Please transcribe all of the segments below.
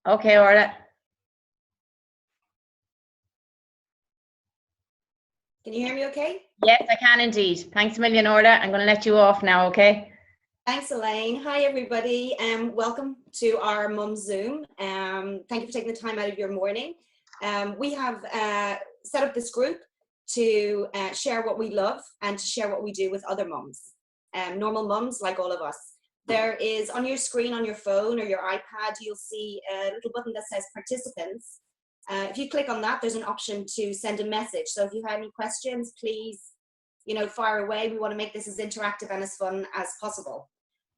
Okay, Orla. Can you hear me okay? Yes, I can indeed. Thanks a million, Orla. I'm going to let you off now, okay? Thanks, Elaine. Hi, everybody. Welcome to our Mum Zoom. Thank you for taking the time out of your morning. We have set up this group to share what we love and to share what we do with other mums, normal mums like all of us. There is on your screen, on your phone or your iPad, you'll see a little button that says participants. If you click on that, there's an option to send a message. So if you have any questions, please, fire away. We want to make this as interactive and as fun as possible.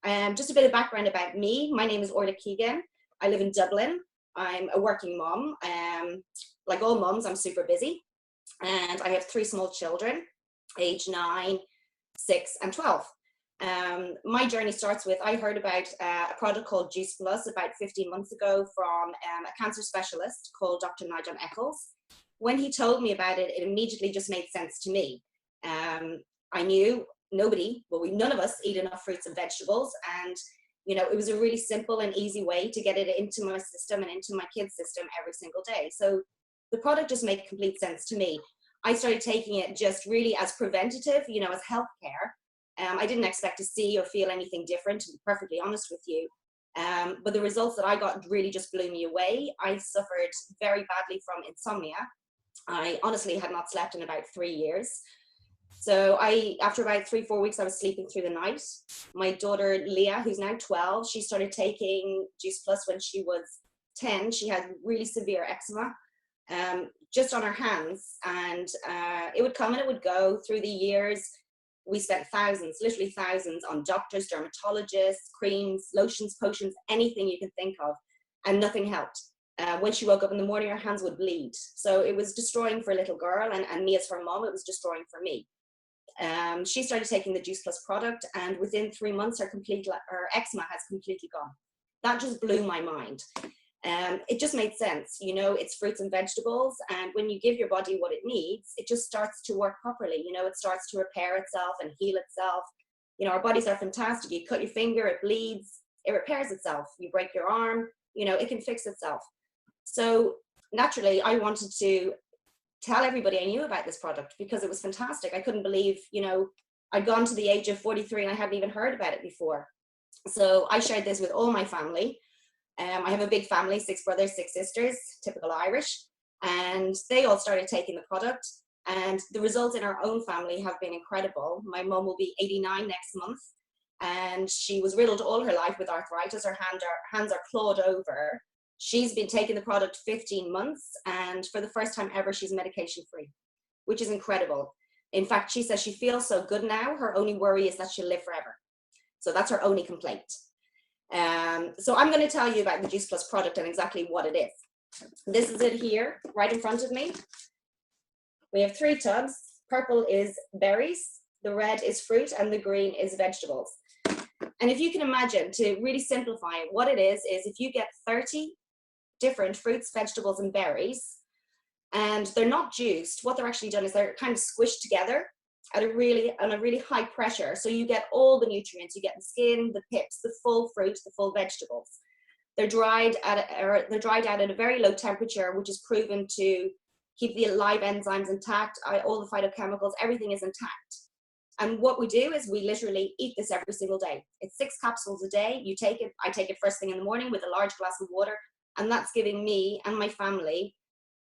Just a bit of background about me. My name is Orla Keegan. I live in Dublin. I'm a working mom. Like all moms, I'm super busy. And I have 3 small children, age 9, 6, and 12. My journey starts with, I heard about a product called Juice Plus about 15 months ago from a cancer specialist called Dr. Nigel Eccles. When he told me about it, it immediately just made sense to me. I knew none of us eat enough fruits and vegetables. And, it was a really simple and easy way to get it into my system and into my kids' system every single day. So the product just made complete sense to me. I started taking it just really as preventative, as healthcare. I didn't expect to see or feel anything different, to be perfectly honest with you. But the results that I got really just blew me away. I suffered very badly from insomnia. I honestly had not slept in about 3 years. So after about 3-4 weeks, I was sleeping through the night. My daughter, Leigh, who's now 12, she started taking Juice Plus when she was 10. She had really severe eczema just on her hands. And it would come and it would go through the years. We spent thousands, literally thousands, on doctors, dermatologists, creams, lotions, potions, anything you can think of, and nothing helped. When she woke up in the morning, her hands would bleed. So it was destroying for a little girl, and me as her mom, it was destroying for me. She started taking the Juice Plus product, and within 3 months, her eczema has completely gone. That just blew my mind. It just made sense. It's fruits and vegetables, and when you give your body what it needs, it just starts to work properly. It starts to repair itself and heal itself. Our bodies are fantastic. You cut your finger, it bleeds, it repairs itself. You break your arm, it can fix itself. So naturally, I wanted to tell everybody I knew about this product because it was fantastic. I couldn't believe, I'd gone to the age of 43 and I hadn't even heard about it before. So I shared this with all my family. I have a big family, 6 brothers, 6 sisters, typical Irish, and they all started taking the product, and the results in our own family have been incredible. My mum will be 89 next month, and she was riddled all her life with arthritis. Her hands are clawed over. She's been taking the product 15 months, and for the first time ever, she's medication free, which is incredible. In fact, she says she feels so good now. Her only worry is that she'll live forever. So that's her only complaint. So I'm going to tell you about the Juice Plus product and exactly what it is. This is it here, right in front of me. We have 3 tubs. Purple is berries, the red is fruit, and the green is vegetables. And if you can imagine, to really simplify it, what it is if you get 30 different fruits, vegetables, and berries, and they're not juiced, what they're actually done is they're kind of squished together at a really high pressure. So you get all the nutrients. You get the skin, the pips, the full fruit, the full vegetables. They're dried out at a very low temperature, which is proven to keep the live enzymes intact, all the phytochemicals, everything is intact. And what we do is we literally eat this every single day. It's 6 capsules a day. You take it, I take it first thing in the morning with a large glass of water, and that's giving me and my family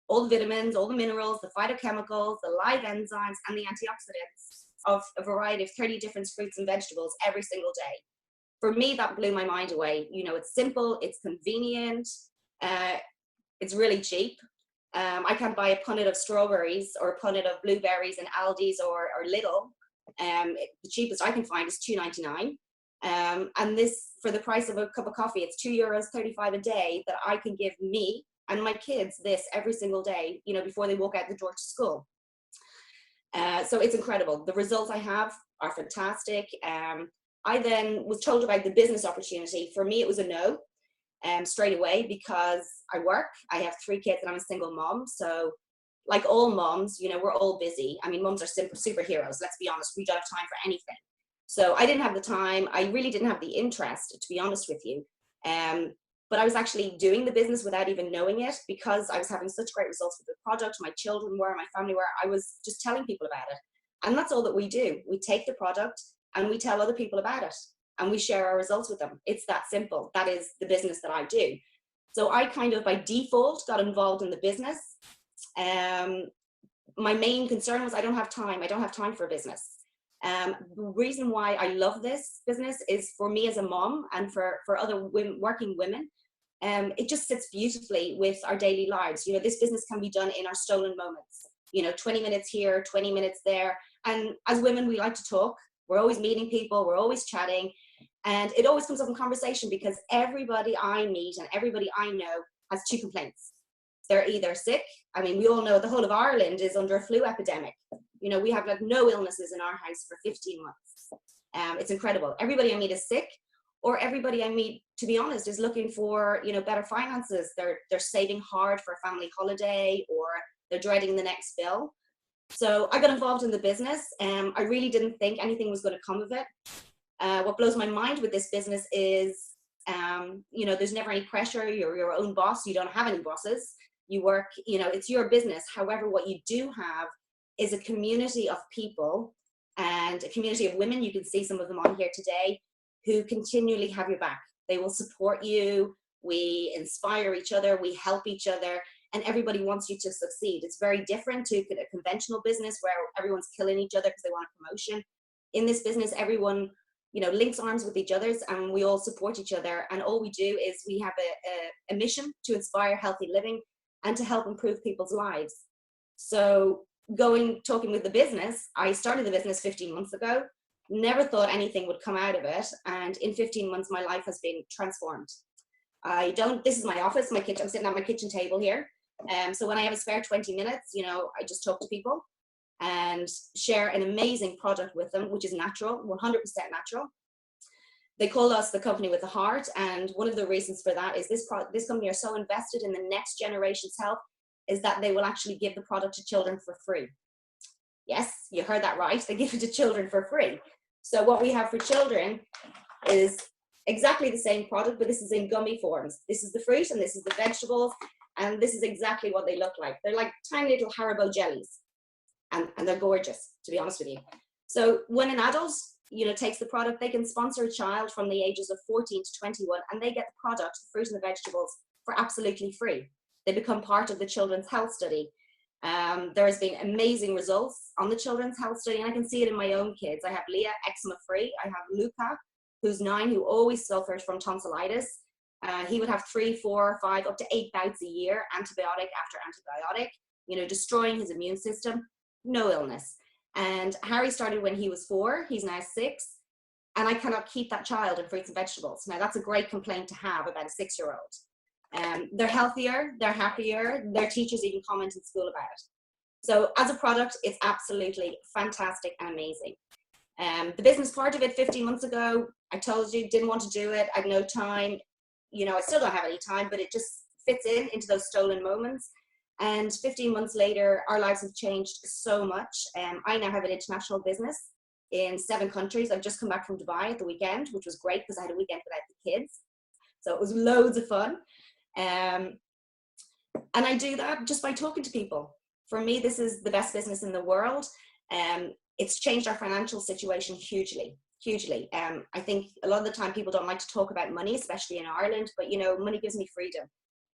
all the vitamins, all the minerals, the phytochemicals, the live enzymes, and the antioxidants of a variety of 30 different fruits and vegetables every single day. For me, that blew my mind away. It's simple, it's convenient, it's really cheap. I can't buy a punnet of strawberries or a punnet of blueberries in Aldi's or Lidl. The cheapest I can find is $2.99. And this, for the price of a cup of coffee, it's €2.35 a day that I can give me and my kids this every single day, before they walk out the door to school. So it's incredible. The results I have are fantastic. I then was told about the business opportunity. For me, it was a no straight away because I work. I have 3 kids and I'm a single mom. So like all moms, we're all busy. I mean, moms are superheroes. Let's be honest. We don't have time for anything. So I didn't have the time. I really didn't have the interest, to be honest with you. but I was actually doing the business without even knowing it, because I was having such great results with the product. My children were, my family were, I was just telling people about it. And that's all that we do. We take the product and we tell other people about it, and we share our results with them. It's that simple. That is the business that I do. So I kind of by default got involved in the business. My main concern was I don't have time. I don't have time for business. The reason why I love this business is for me as a mom and for other women, working women. It just sits beautifully with our daily lives. You know, this business can be done in our stolen moments. You know, 20 minutes here, 20 minutes there. And as women, we like to talk. We're always meeting people. We're always chatting. And it always comes up in conversation, because everybody I meet and everybody I know has two complaints. They're either sick. I mean, we all know the whole of Ireland is under a flu epidemic. You know, we have like no illnesses in our house for 15 months. It's incredible. Everybody I meet is sick, or everybody I meet, to be honest, is looking for, you know, better finances. They're saving hard for a family holiday, or they're dreading the next bill. So I got involved in the business. I really didn't think anything was going to come of it. What blows my mind with this business is, you know, there's never any pressure. You're your own boss. You don't have any bosses. You work, you know, it's your business. However, what you do have is a community of people and a community of women. You can see some of them on here today, who continually have your back. They will support you. We inspire each other. We help each other. And everybody wants you to succeed. It's very different to a conventional business where everyone's killing each other because they want a promotion. In this business, everyone, you know, links arms with each other, and we all support each other. And all we do is we have a mission to inspire healthy living and to help improve people's lives. So talking with the business, I started the business 15 months ago, never thought anything would come out of it. And in 15 months, my life has been transformed. This is my office, my kitchen. I'm sitting at my kitchen table here. So when I have a spare 20 minutes, you know, I just talk to people and share an amazing product with them, which is natural, 100% natural. They call us the company with the heart. And one of the reasons for that is this company are so invested in the next generation's health, is that they will actually give the product to children for free. Yes, you heard that right. They give it to children for free. So what we have for children is exactly the same product, but this is in gummy forms. This is the fruit and this is the vegetables. And this is exactly what they look like. They're like tiny little Haribo jellies. And they're gorgeous, to be honest with you. So when an adult, you know, takes the product, they can sponsor a child from the ages of 14 to 21, and they get the product, the fruit and the vegetables, for absolutely free. They become part of the children's health study. There has been amazing results on the children's health study, and I can see it in my own kids. I have Leah, eczema free. I have Luca, who's 9, who always suffered from tonsillitis. He would have 3, 4, 5, up to 8 bouts a year, antibiotic after antibiotic, you know, destroying his immune system. No illness. And Harry started when he was 4. He's now 6. And I cannot keep that child in fruits and vegetables. Now, that's a great complaint to have about a 6-year-old. They're healthier, they're happier, their teachers even comment in school about it. So as a product, it's absolutely fantastic and amazing. The business part of it, 15 months ago, I told you, didn't want to do it. I had no time. You know, I still don't have any time, but it just fits into those stolen moments. And 15 months later, our lives have changed so much. I now have an international business in 7 countries. I've just come back from Dubai at the weekend, which was great because I had a weekend without the kids. So it was loads of fun. And I do that just by talking to people. For me, this is the best business in the world. It's changed our financial situation hugely, hugely. I think a lot of the time people don't like to talk about money, especially in Ireland, but you know, money gives me freedom.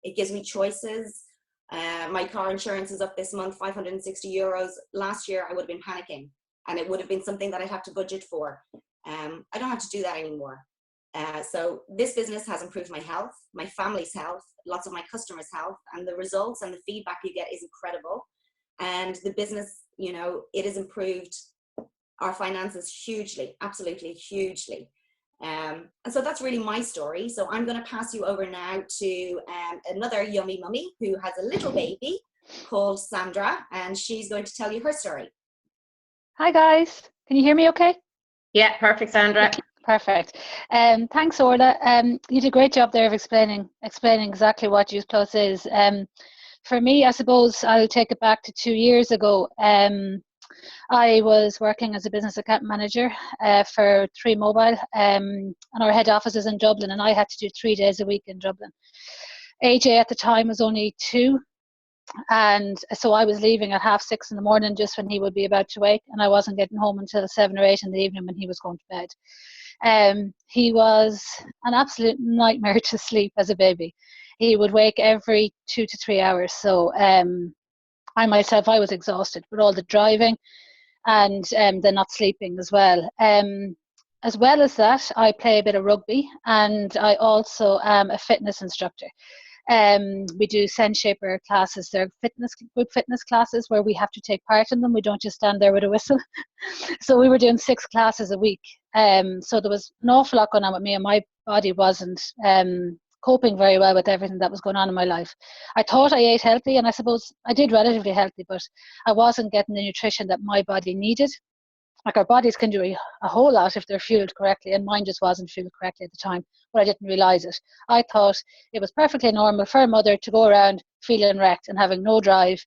It gives me choices. My car insurance is up this month, 560 euros. Last year, I would have been panicking, and it would have been something that I'd have to budget for. I don't have to do that anymore. So this business has improved my health, my family's health, lots of my customers' health, and the results and the feedback you get is incredible. And the business, you know, it has improved our finances hugely, absolutely hugely. And so that's really my story. So I'm going to pass you over now to another yummy mummy who has a little baby called Sandra, and she's going to tell you her story. Hi guys, can you hear me okay? Yeah, perfect, Sandra. Perfect. Thanks, Orla. You did a great job there of explaining exactly what Youth Plus is. For me, I suppose I'll take it back to 2 years ago. I was working as a business account manager for 3 Mobile, and our head office is in Dublin, and I had to do 3 days a week in Dublin. AJ at the time was only 2, and so I was leaving at 6:30 in the morning, just when he would be about to wake, and I wasn't getting home until 7 or 8 in the evening when he was going to bed. He was an absolute nightmare to sleep as a baby. He would wake every 2 to 3 hours. So I myself, I was exhausted with all the driving and the not sleeping as well. As well as that, I play a bit of rugby, and I also am a fitness instructor. We do Shaper classes. They're group fitness classes where we have to take part in them. We don't just stand there with a whistle. So we were doing 6 classes a week. So there was an awful lot going on with me, and my body wasn't coping very well with everything that was going on in my life. I thought I ate healthy, and I suppose I did relatively healthy, but I wasn't getting the nutrition that my body needed. Like, our bodies can do a whole lot if they're fueled correctly, and mine just wasn't fueled correctly at the time, but I didn't realise it. I thought it was perfectly normal for a mother to go around feeling wrecked and having no drive.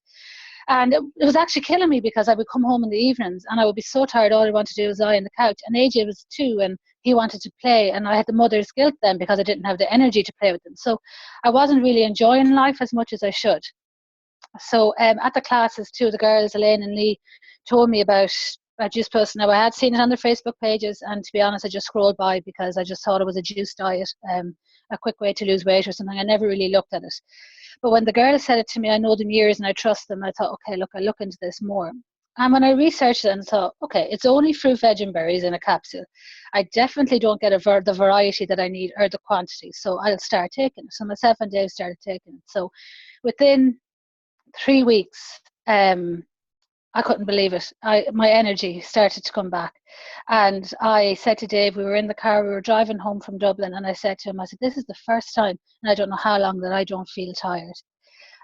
And it was actually killing me, because I would come home in the evenings and I would be so tired, all I wanted to do was lie on the couch. And AJ was 2 and he wanted to play, and I had the mother's guilt then because I didn't have the energy to play with him. So I wasn't really enjoying life as much as I should. So at the classes, 2 of the girls, Elaine and Leigh, told me about Juice Plus. Now, I had seen it on their Facebook pages, and to be honest, I just scrolled by because I just thought it was a juice diet, a quick way to lose weight or something. I never really looked at it. But when the girls said it to me, I know them years and I trust them. I thought, okay, look, I'll look into this more. And when I researched it and thought, okay, it's only fruit, veg and berries in a capsule. I definitely don't get the variety that I need or the quantity. So I'll start taking it. So myself and Dave started taking it. So within 3 weeks, I couldn't believe it. My energy started to come back. And I said to Dave, we were in the car, we were driving home from Dublin, and I said to him, I said, this is the first time, and I don't know how long, that I don't feel tired.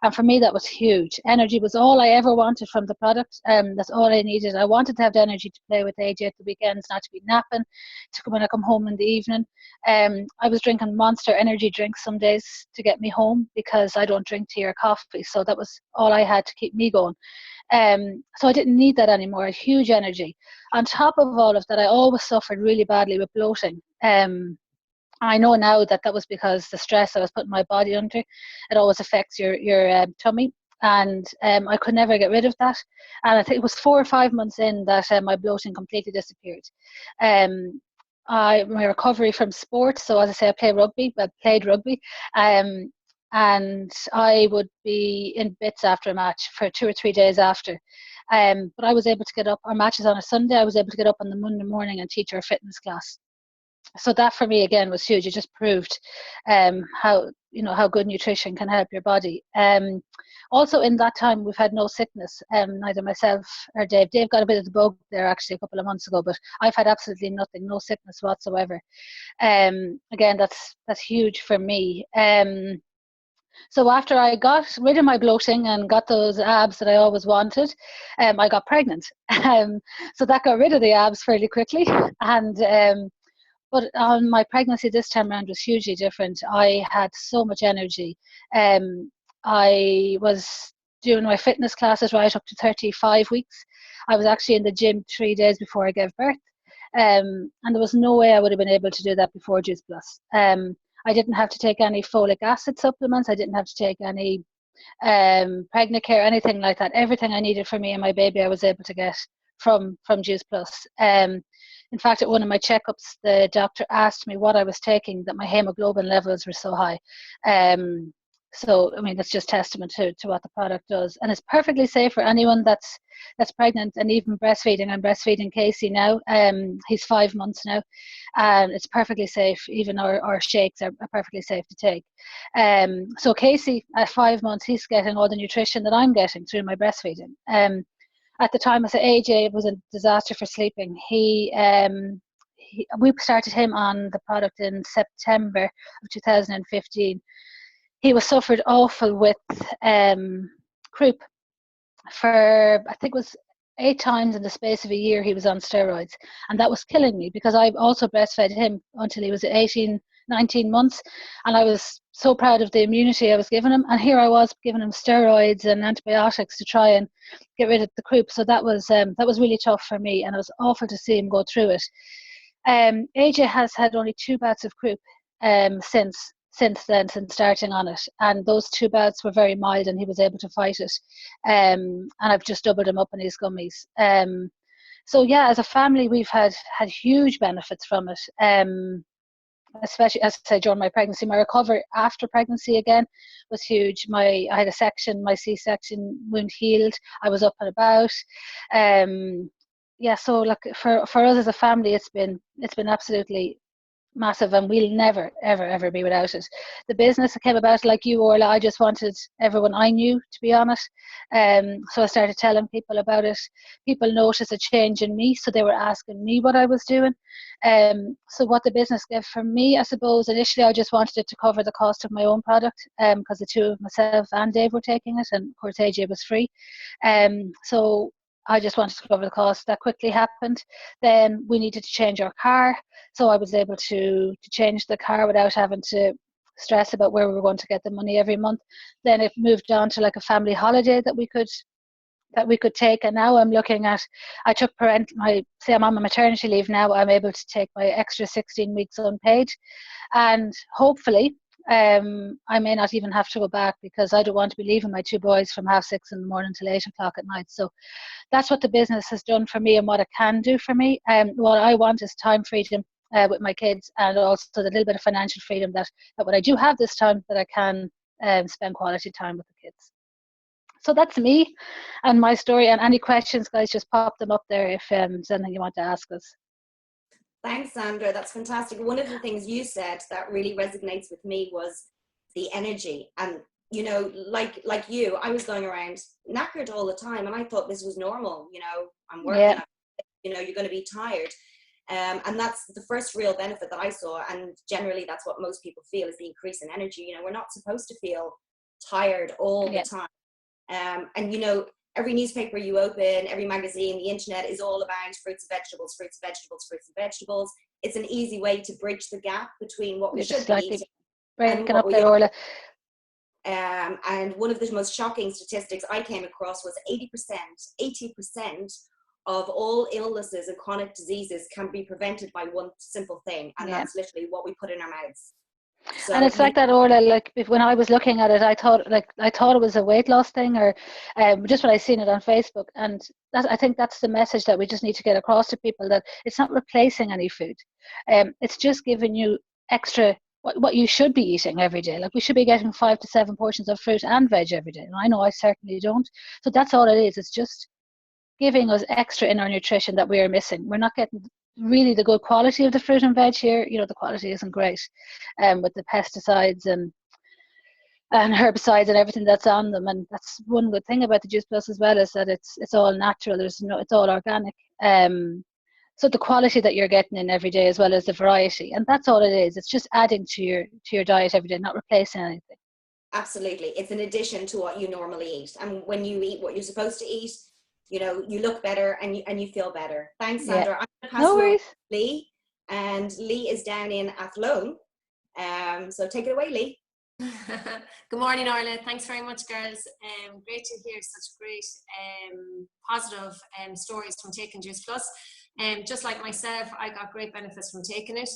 And for me, that was huge. Energy was all I ever wanted from the product. That's all I needed. I wanted to have the energy to play with AJ at the weekends, not to be napping, when I come home in the evening. I was drinking Monster energy drinks some days to get me home, because I don't drink tea or coffee. So that was all I had to keep me going. So I didn't need that anymore. I had huge energy. On top of all of that, I always suffered really badly with bloating. I know now that was because the stress I was putting my body under. It always affects your tummy, and I could never get rid of that. And I think it was 4 or 5 months in that my bloating completely disappeared. My recovery from sport. So as I say, I played rugby. And I would be in bits after a match for 2 or 3 days after. But I was able to get up. Our match is on a Sunday. I was able to get up on the Monday morning and teach our fitness class. So that for me again was huge. It just proved how good nutrition can help your body. Also in that time we've had no sickness. Neither myself or Dave. Dave got a bit of the bug there actually a couple of months ago, but I've had absolutely nothing, no sickness whatsoever. Again, that's huge for me. So after I got rid of my bloating and got those abs that I always wanted, I got pregnant. So that got rid of the abs fairly quickly. And but on my pregnancy this time around was hugely different. I had so much energy. I was doing my fitness classes right up to 35 weeks. I was actually in the gym 3 days before I gave birth. And there was no way I would have been able to do that before Juice Plus. I didn't have to take any folic acid supplements. I didn't have to take any pregnant care, anything like that. Everything I needed for me and my baby, I was able to get from Juice Plus. In fact, at one of my checkups, the doctor asked me what I was taking, that my hemoglobin levels were so high. So, I mean, that's just testament to what the product does. And it's perfectly safe for anyone that's pregnant and even breastfeeding. I'm breastfeeding Casey now. He's 5 months now. And it's perfectly safe. Even our shakes are perfectly safe to take. So Casey, at 5 months, he's getting all the nutrition that I'm getting through my breastfeeding. At the time, I said AJ was a disaster for sleeping. We started him on the product in September of 2015. He was suffered awful with croup for, I think it was 8 times in the space of a year. He was on steroids, and that was killing me, because I also breastfed him until he was 18 19 months, and I was so proud of the immunity I was giving him, and here I was giving him steroids and antibiotics to try and get rid of the croup. So that was really tough for me, and it was awful to see him go through it. AJ has had only 2 bouts of croup since then, since starting on it, and those 2 bouts were very mild and he was able to fight it, and I've just doubled him up on his gummies. So yeah, as a family we've had huge benefits from it, especially, as I said, during my pregnancy. My recovery after pregnancy again was huge. I had a section, my C-section wound healed, I was up and about. So like for us as a family, it's been absolutely massive, and we'll never ever be without it. The business came about like you, Orla. I just wanted everyone I knew to be on it, so I started telling people about it. People noticed a change in me, so they were asking me what I was doing. So what the business gave for me, I suppose initially I just wanted it to cover the cost of my own product, because the two of myself and Dave were taking it, and of course AJ was free. So I just wanted to cover the cost. That quickly happened. Then we needed to change our car, so I was able to change the car without having to stress about where we were going to get the money every month. Then it moved on to like a family holiday that we could take, and now I'm looking at, I took say I'm on my maternity leave now, I'm able to take my extra 16 weeks unpaid, and hopefully I may not even have to go back, because I don't want to be leaving my 2 boys from 6:30 in the morning till 8 o'clock at night. So that's what the business has done for me and what it can do for me. What I want is time freedom with my kids, and also the little bit of financial freedom that when I do have this time, that I can spend quality time with the kids. So that's me and my story. And any questions, guys, just pop them up there if there's anything you want to ask us. Thanks, Sandra. That's fantastic. One of the things you said that really resonates with me was the energy. And, you know, like you, I was going around knackered all the time, and I thought this was normal. You know, I'm working, you know, you're going to be tired. And that's the first real benefit that I saw. And generally, that's what most people feel, is the increase in energy. You know, we're not supposed to feel tired all the time. And, you know, every newspaper you open, every magazine, the internet is all about fruits and vegetables, fruits and vegetables, fruits and vegetables. It's an easy way to bridge the gap between what we should be eating and what we are. And one of the most shocking statistics I came across was 80% of all illnesses and chronic diseases can be prevented by one simple thing, and that's literally what we put in our mouths. So, and it's like that, Orla, like when I was looking at it, I thought it was a weight loss thing, or just when I seen it on Facebook. And I think that's the message that we just need to get across to people, that it's not replacing any food. It's just giving you extra what you should be eating every day. Like we should be getting 5 to 7 portions of fruit and veg every day. And I know I certainly don't. So that's all it is. It's just giving us extra in our nutrition that we are missing. We're not getting really the good quality of the fruit and veg here. You know, the quality isn't great, with the pesticides and herbicides and everything that's on them. And that's one good thing about the Juice Plus as well, is that it's all natural. It's all organic. So the quality that you're getting in every day, as well as the variety, and that's all it is. It's just adding to your diet every day, not replacing anything. Absolutely, it's an addition to what you normally eat. And when you eat what you're supposed to eat, you know, you look better and you feel better. Thanks, Sandra. I'm going to pass you over to Leigh, and Leigh is down in Athlone. So take it away, Leigh. Good morning, Orla. Thanks very much, girls. Great to hear such great positive stories from taking Juice Plus. Just like myself, I got great benefits from taking it.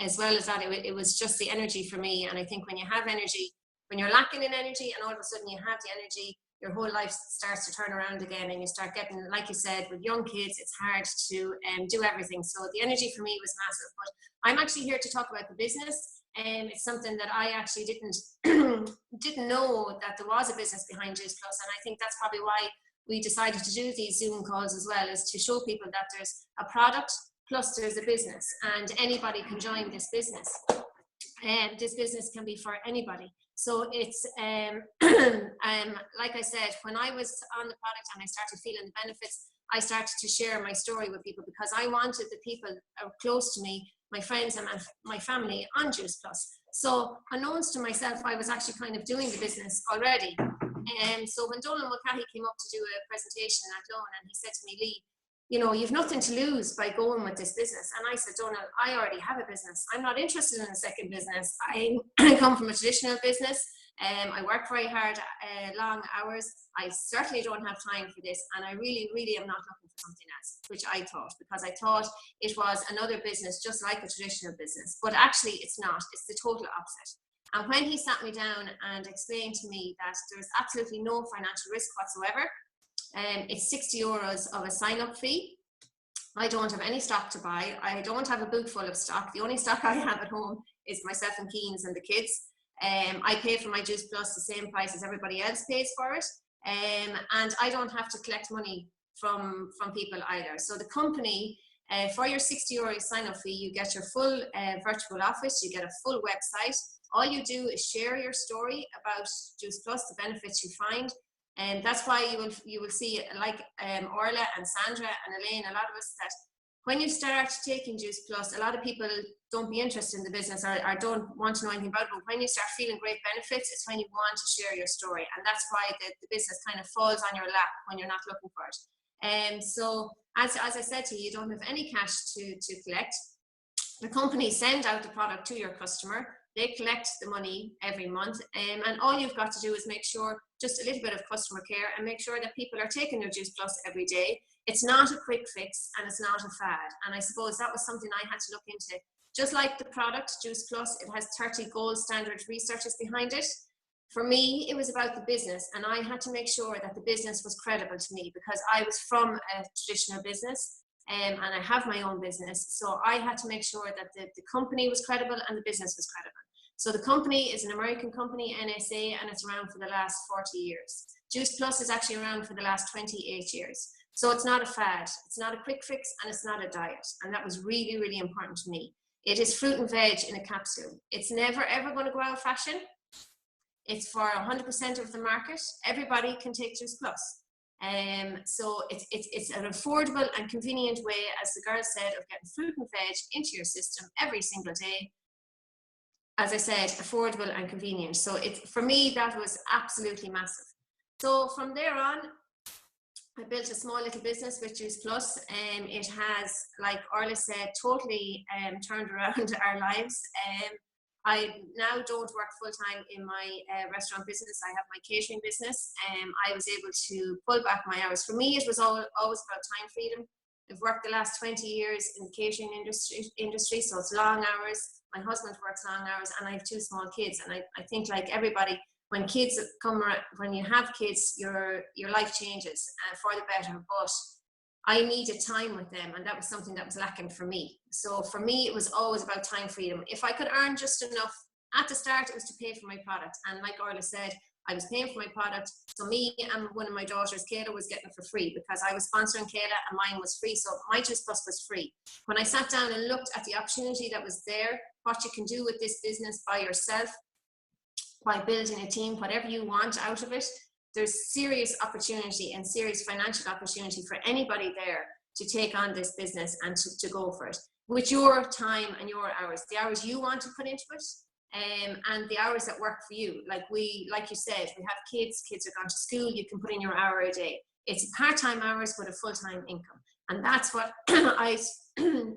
As well as that, it was just the energy for me. And I think when you have energy, when you're lacking in energy, and all of a sudden you have the energy, your whole life starts to turn around again, and you start getting, like you said, with young kids, it's hard to do everything. So the energy for me was massive. But I'm actually here to talk about the business. It's something that I actually didn't know that there was a business behind Juice Plus, and I think that's probably why we decided to do these Zoom calls as well, is to show people that there's a product plus there's a business, and anybody can join this business. And this business can be for anybody. So it's like I said, when I was on the product and I started feeling the benefits, I started to share my story with people, because I wanted the people close to me, my friends and my family, on Juice Plus. So unknowns to myself, I was actually kind of doing the business already. And so when Donald Mulcahy came up to do a presentation at Athlone, and he said to me, Leigh, you know, you've nothing to lose by going with this business. And I said, Donald, I already have a business. I'm not interested in a second business. I come from a traditional business. I work very hard, long hours. I certainly don't have time for this. And I really, really am not looking for something else, which I thought, because I thought it was another business, just like a traditional business. But actually it's not. It's the total opposite. And when he sat me down and explained to me that there's absolutely no financial risk whatsoever, it's 60 euros of a sign-up fee. I don't have any stock to buy. I don't have a boot full of stock. The only stock I have at home is myself and Keegan's and the kids. I pay for my Juice Plus the same price as everybody else pays for it. And I don't have to collect money from people either. So the company, for your 60 euro sign-up fee, you get your full virtual office, you get a full website. All you do is share your story about Juice Plus, the benefits you find. And that's why you will see, like Orla and Sandra and Elaine, a lot of us, that when you start taking Juice Plus, a lot of people don't be interested in the business or don't want to know anything about it. But when you start feeling great benefits, it's when you want to share your story. And that's why the business kind of falls on your lap when you're not looking for it. And so, as I said to you, you don't have any cash to collect. The company send out the product to your customer. They collect the money every month, and all you've got to do is make sure, just a little bit of customer care, and make sure that people are taking their Juice Plus every day. It's not a quick fix and it's not a fad. And I suppose that was something I had to look into. Just like the product Juice Plus, it has 30 gold standard researchers behind it. For me, it was about the business, and I had to make sure that the business was credible to me, because I was from a traditional business. And I have my own business, so I had to make sure that the company was credible and the business was credible. So the company is an American company, NSA, and it's around for the last 40 years. Juice Plus is actually around for the last 28 years. So it's not a fad, it's not a quick fix, and it's not a diet. And that was really, really important to me. It is fruit and veg in a capsule. It's never, ever going to go out of fashion. It's for 100% of the market. Everybody can take Juice Plus. So it's an affordable and convenient way, as the girl said, of getting fruit and veg into your system every single day. As I said, affordable and convenient. So for me, that was absolutely massive. So from there on, I built a small little business with Juice Plus. It has, like Orla said, totally turned around our lives. I now don't work full-time in my restaurant business. I have my catering business. I was able to pull back my hours. For me, it was always about time freedom. I've worked the last 20 years in the catering industry, so it's long hours. My husband works long hours, and I have 2 small kids. And I think, like everybody, when kids come around, when you have kids, your life changes for the better. But I needed time with them, and that was something that was lacking for me. So for me, it was always about time freedom. If I could earn just enough at the start, it was to pay for my product. And like Orla said, I was paying for my product. So me and one of my daughters, Kayla, was getting it for free, because I was sponsoring Kayla and mine was free. So my Juice Plus was free. When I sat down and looked at the opportunity that was there, what you can do with this business by yourself, by building a team, whatever you want out of it, there's serious opportunity and serious financial opportunity for anybody there to take on this business and to go for it with your time and your hours, the hours you want to put into it, and the hours that work for you. Like you said, we have kids are going to school, you can put in your hour a day. It's part-time hours with a full-time income. And that's what I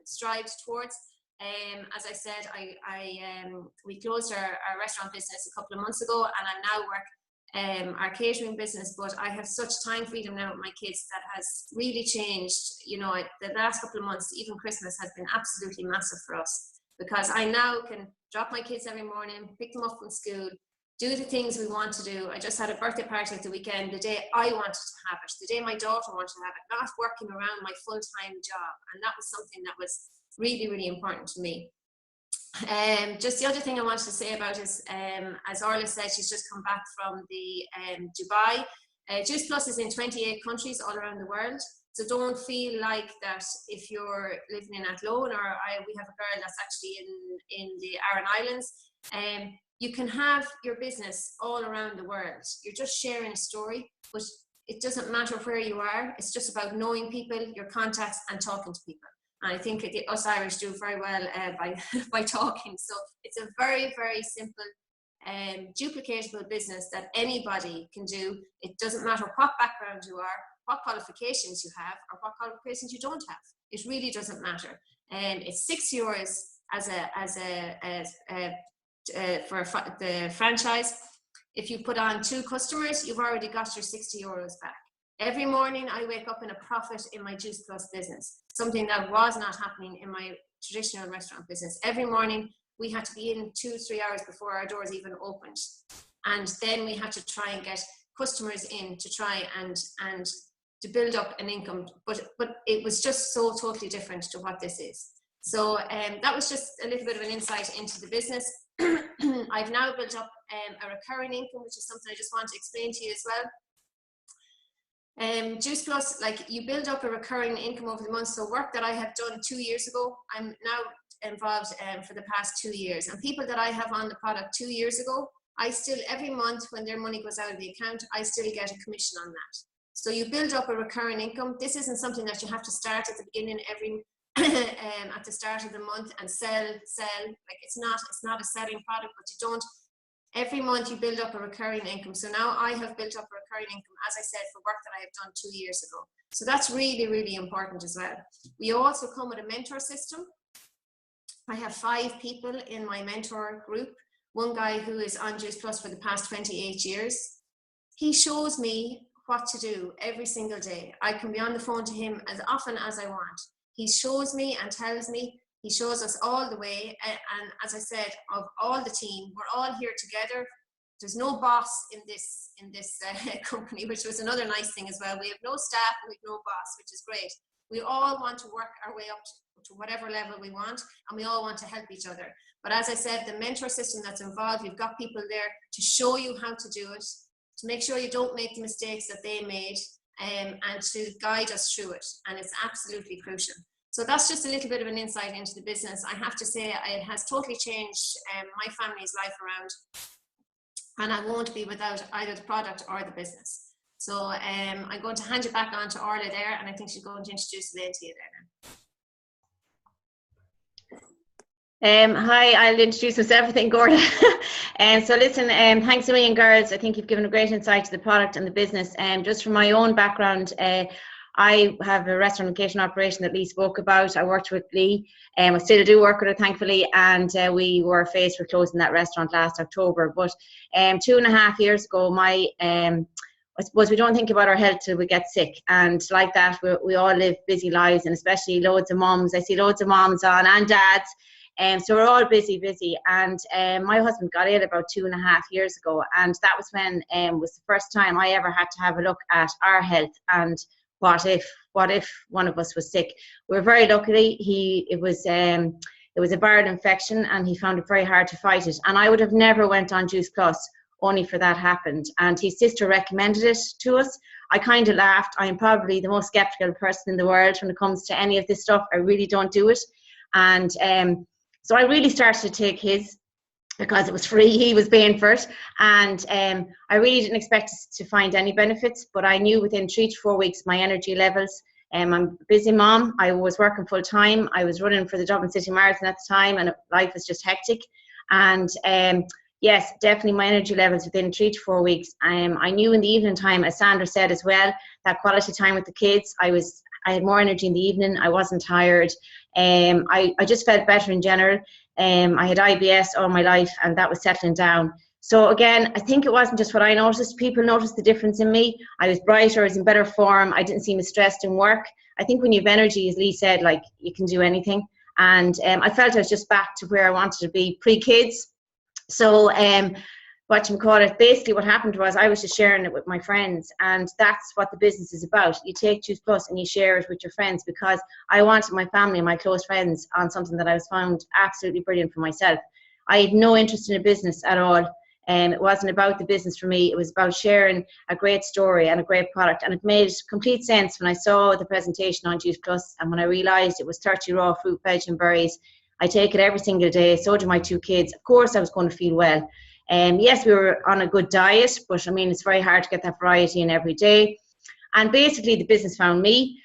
strived towards. As I said, we closed our restaurant business a couple of months ago, and I now work our catering business, but I have such time freedom now with my kids that has really changed. You know, the last couple of months, even Christmas, has been absolutely massive for us, because I now can drop my kids every morning, pick them up from school, do the things we want to do. I just had a birthday party at the weekend, the day I wanted to have it, the day my daughter wanted to have it, not working around my full-time job. And that was something that was really, really important to me. Just the other thing I wanted to say about is, as Orla said, she's just come back from the Dubai. Juice Plus is in 28 countries all around the world. So don't feel like that if you're living in Athlone, or we have a girl that's actually in the Aran Islands. You can have your business all around the world. You're just sharing a story, but it doesn't matter where you are. It's just about knowing people, your contacts, and talking to people. And I think us Irish do very well by talking. So it's a very, very simple, duplicatable business that anybody can do. It doesn't matter what background you are. what qualifications you have or what qualifications you don't have. It really doesn't matter. It's €6 for the franchise. If you put on 2 customers, you've already got your €60 back. Every morning I wake up in a profit in my Juice Plus business, something that was not happening in my traditional restaurant business. Every morning we had to be in 2-3 hours before our doors even opened. And then we had to try and get customers in to try and to build up an income. But it was just so totally different to what this is. So that was just a little bit of an insight into the business. I've now built up a recurring income, which is something I just want to explain to you as well. Juice Plus, like, you build up a recurring income over the months. So work that I have done 2 years ago, I'm now involved for the past 2 years. And people that I have on the product 2 years ago, I still, every month when their money goes out of the account, I still get a commission on that. So you build up a recurring income. This isn't something that you have to start at the beginning at the start of the month and sell. Like, it's not a selling product, but you don't. Every month you build up a recurring income. So now I have built up a recurring income, as I said, for work that I have done 2 years ago. So that's really, really important as well. We also come with a mentor system. I have 5 people in my mentor group. One guy who is on Juice Plus for the past 28 years. He shows me what to do every single day. I can be on the phone to him as often as I want. He shows me and tells me. He shows us all the way. And as I said, of all the team, we're all here together. There's no boss in this company, which was another nice thing as well. We have no staff, we have no boss, which is great. We all want to work our way up to whatever level we want, and we all want to help each other. But as I said, the mentor system that's involved, you've got people there to show you how to do it, to make sure you don't make the mistakes that they made, and to guide us through it. And it's absolutely crucial. So that's just a little bit of an insight into the business. I have to say it has totally changed my family's life around, and I won't be without either the product or the business. So I'm going to hand you back on to Orla there, and I think she's going to introduce Elaine to you there now. Hi, I'll introduce myself, I think, Orla. So listen, thanks a million, girls. I think you've given a great insight to the product and the business. Just from my own background, I have a restaurant and catering operation that Leigh spoke about. I worked with Leigh, I still do work with her, thankfully, and we were faced with closing that restaurant last October. But 2.5 years ago, I suppose we don't think about our health till we get sick, and like that, we all live busy lives, and especially loads of mums. I see loads of mums on, and dads. So we're all busy, and my husband got ill about 2.5 years ago, and that was when was the first time I ever had to have a look at our health and what if one of us was sick. We were very lucky. It was a viral infection, and he found it very hard to fight it. And I would have never went on Juice Plus only for that happened. And his sister recommended it to us. I kind of laughed. I am probably the most skeptical person in the world when it comes to any of this stuff. I really don't do it. And so I really started to take his, because it was free, he was paying for it, and I really didn't expect to find any benefits, but I knew within 3 to 4 weeks my energy levels. I'm a busy mom, I was working full time, I was running for the Dublin City Marathon at the time, and life was just hectic, and yes, definitely my energy levels within 3 to 4 weeks. I knew in the evening time, as Sandra said as well, that quality time with the kids, I had more energy in the evening, I wasn't tired, I just felt better in general. I had IBS all my life, and that was settling down. So again, I think it wasn't just what I noticed. People noticed the difference in me. I was brighter, I was in better form. I didn't seem as stressed in work. I think when you have energy, as Leigh said, like, you can do anything. And I felt I was just back to where I wanted to be pre-kids. So basically what happened was I was just sharing it with my friends, and that's what the business is about. You take Juice Plus and you share it with your friends, because I wanted my family and my close friends on something that I found absolutely brilliant for myself. I had no interest in a business at all. It wasn't about the business for me. It was about sharing a great story and a great product, and it made complete sense when I saw the presentation on Juice Plus, and when I realised it was 30 raw fruit, veg and berries. I take it every single day, so do my 2 kids. Of course I was going to feel well. Yes, we were on a good diet, but I mean, it's very hard to get that variety in every day. And basically the business found me.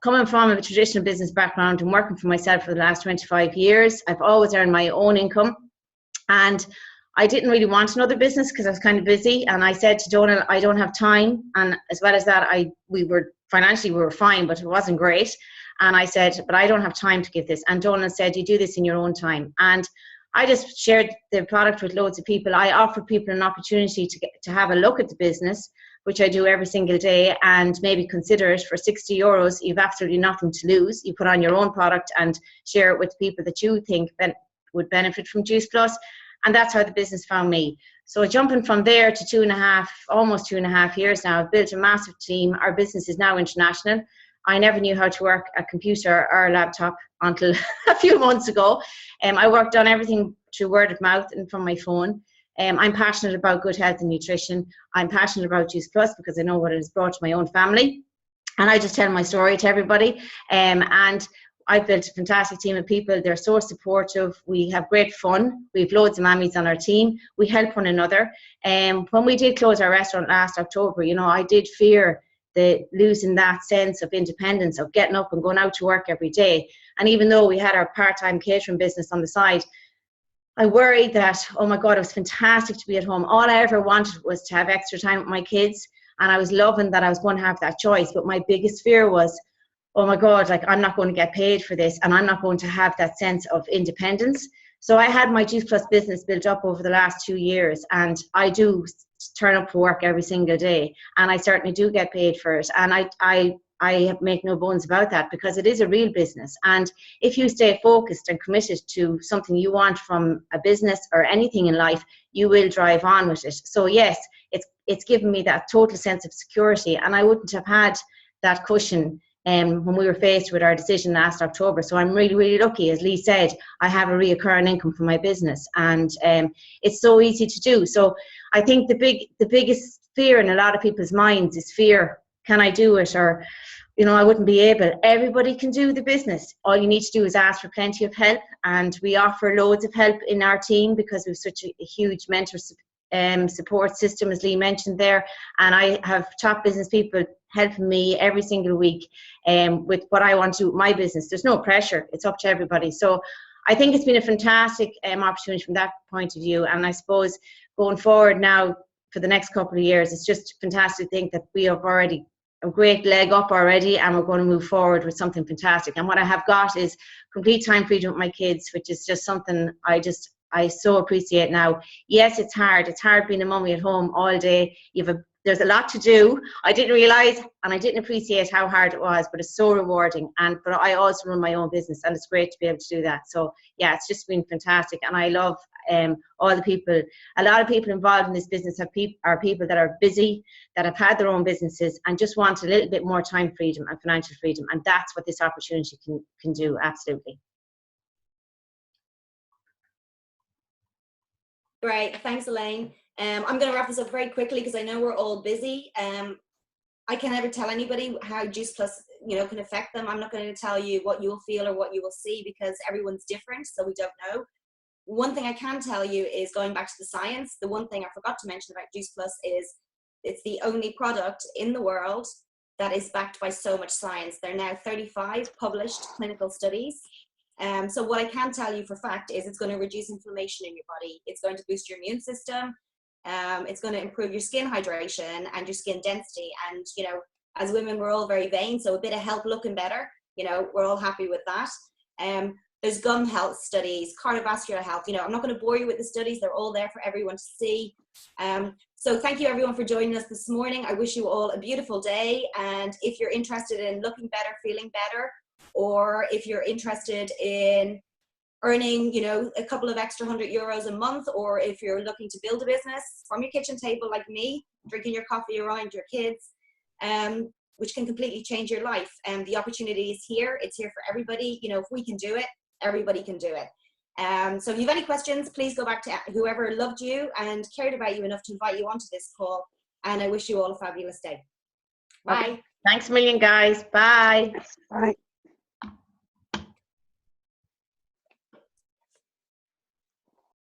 Coming from a traditional business background and working for myself for the last 25 years, I've always earned my own income. And I didn't really want another business because I was kind of busy, and I said to Donal, I don't have time. And as well as that, we were fine, but it wasn't great. And I said, but I don't have time to give this. And Donal said, you do this in your own time. And I just shared the product with loads of people. I offer people an opportunity to have a look at the business, which I do every single day, and maybe consider it for €60. You've absolutely nothing to lose. You put on your own product and share it with people that you think would benefit from Juice Plus. And that's how the business found me. So jumping from there to almost 2.5 years now, I've built a massive team. Our business is now international. I never knew how to work a computer or a laptop until a few months ago. I worked on everything through word of mouth and from my phone. I'm passionate about good health and nutrition. I'm passionate about Juice Plus because I know what it has brought to my own family. And I just tell my story to everybody. And I've built a fantastic team of people. They're so supportive. We have great fun. We have loads of mammies on our team. We help one another. When we did close our restaurant last October, I did fear losing that sense of independence, of getting up and going out to work every day. And even though we had our part-time catering business on the side, I worried that, oh my God, it was fantastic to be at home. All I ever wanted was to have extra time with my kids. And I was loving that I was going to have that choice. But my biggest fear was, oh my God, like I'm not going to get paid for this, and I'm not going to have that sense of independence. So I had my Juice Plus business built up over the last 2 years, and I do turn up for work every single day, and I certainly do get paid for it. And I make no bones about that, because it is a real business. And if you stay focused and committed to something you want from a business or anything in life, you will drive on with it. So yes, it's given me that total sense of security, and I wouldn't have had that cushion when we were faced with our decision last October. So I'm really, really lucky. As Leigh said, I have a reoccurring income from my business, and it's so easy to do. So I think the biggest fear in a lot of people's minds is fear. Can I do it? Or, I wouldn't be able. Everybody can do the business. All you need to do is ask for plenty of help, and we offer loads of help in our team because we've such a huge mentor support system, as Leigh mentioned there. And I have top business people helping me every single week with what I want to do with my business. There's no pressure. It's up to everybody. So I think it's been a fantastic opportunity from that point of view. And I suppose going forward now for the next couple of years, it's just fantastic to think that we have already a great leg up already, and we're going to move forward with something fantastic. And what I have got is complete time freedom with my kids, which is just something I so appreciate now. Yes, it's hard. It's hard being a mummy at home all day. There's a lot to do. I didn't realise and I didn't appreciate how hard it was, but it's so rewarding. But I also run my own business, and it's great to be able to do that. So yeah, it's just been fantastic, and I love all the people. A lot of people involved in this business are people that are busy, that have had their own businesses, and just want a little bit more time freedom and financial freedom, and that's what this opportunity can do. Absolutely. Great, thanks, Elaine. I'm going to wrap this up very quickly because I know we're all busy. I can never tell anybody how Juice Plus, can affect them. I'm not going to tell you what you'll feel or what you will see, because everyone's different, so we don't know. One thing I can tell you is, going back to the science, the one thing I forgot to mention about Juice Plus is it's the only product in the world that is backed by so much science. There are now 35 published clinical studies. So what I can tell you for fact is it's going to reduce inflammation in your body. It's going to boost your immune system. It's going to improve your skin hydration and your skin density. And, as women, we're all very vain, so a bit of help looking better, we're all happy with that. There's gum health studies, cardiovascular health. I'm not going to bore you with the studies. They're all there for everyone to see. So thank you, everyone, for joining us this morning. I wish you all a beautiful day. And if you're interested in looking better, feeling better, or if you're interested in earning, a couple of extra €100 a month, or if you're looking to build a business from your kitchen table like me, drinking your coffee around your kids, which can completely change your life. And the opportunity is here. It's here for everybody. If we can do it, everybody can do it. So if you have any questions, please go back to whoever loved you and cared about you enough to invite you onto this call. And I wish you all a fabulous day. Bye. Okay. Thanks a million, guys. Bye. Bye.